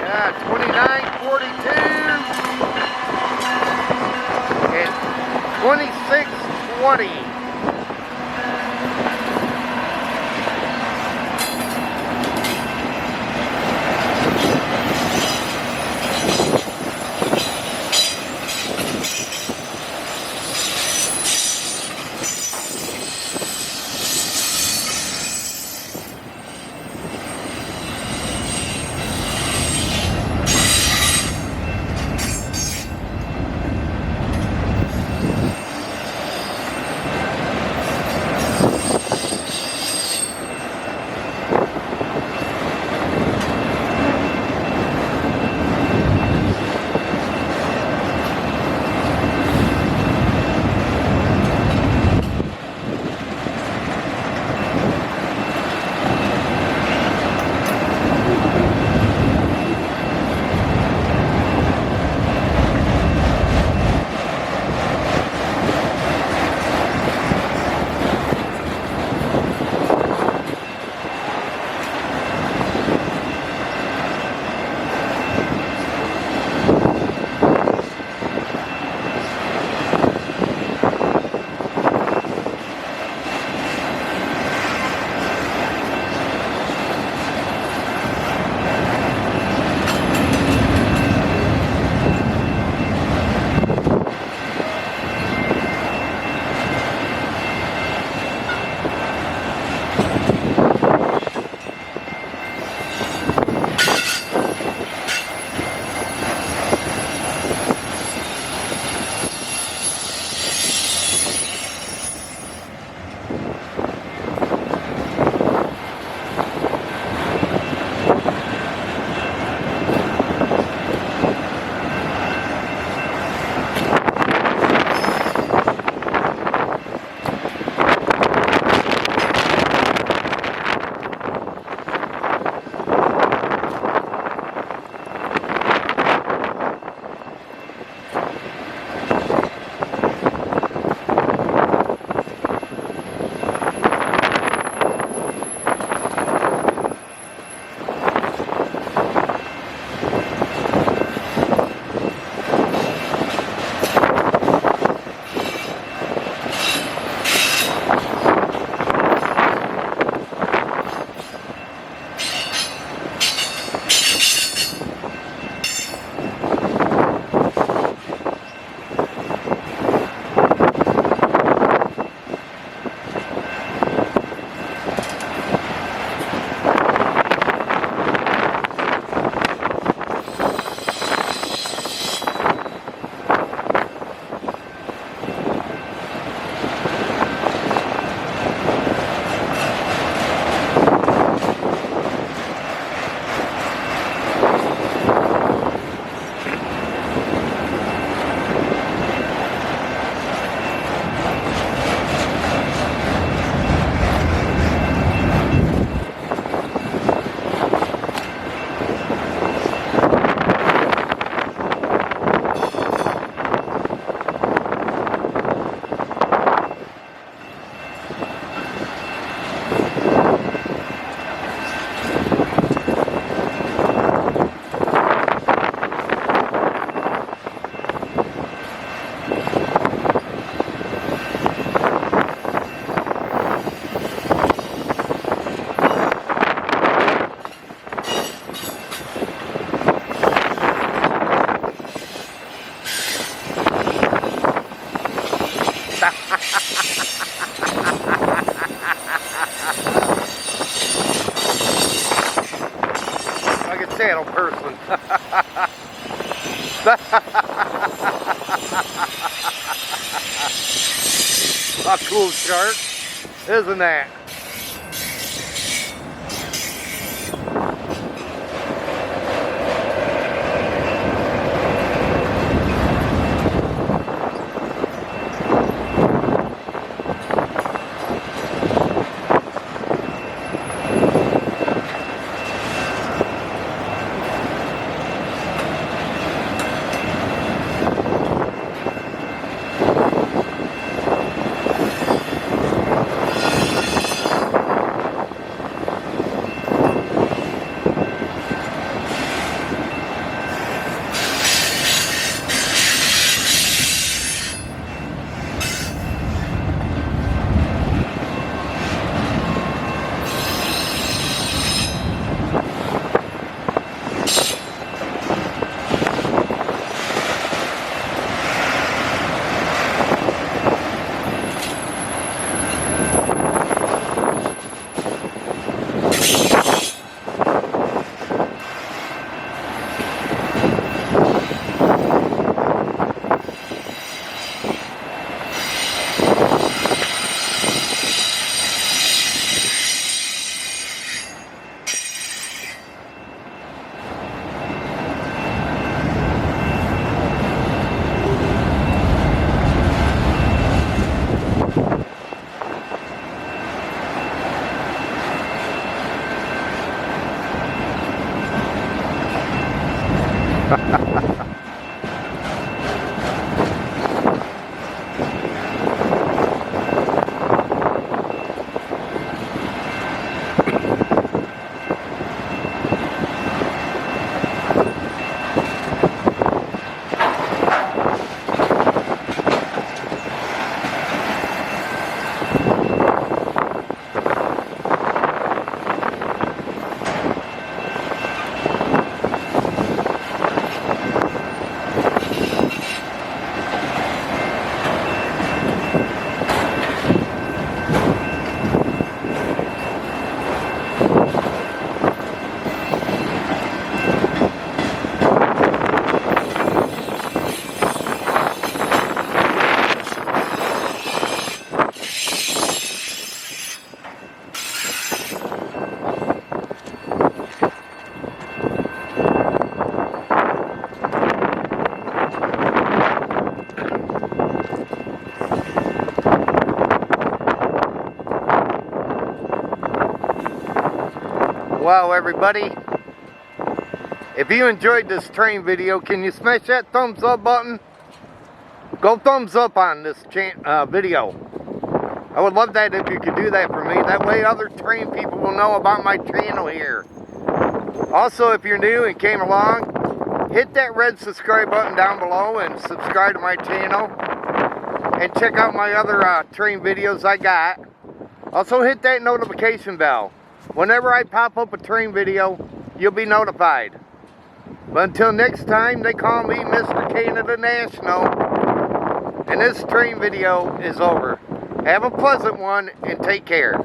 Yeah, 29.42 and 26.20. Channel person. A cool shark, isn't that? Well, everybody, if you enjoyed this train video, can you smash that thumbs up button? Go thumbs up on this video. I would love that if you could do that for me. That way other train people will know about my channel here. Also, if you're new and came along, hit that red subscribe button down below and subscribe to my channel. And check out my other train videos I got. Also, hit that notification bell. Whenever I pop up a train video, you'll be notified. But until next time, they call me Mr. Canada National. And this train video is over. Have a pleasant one and take care.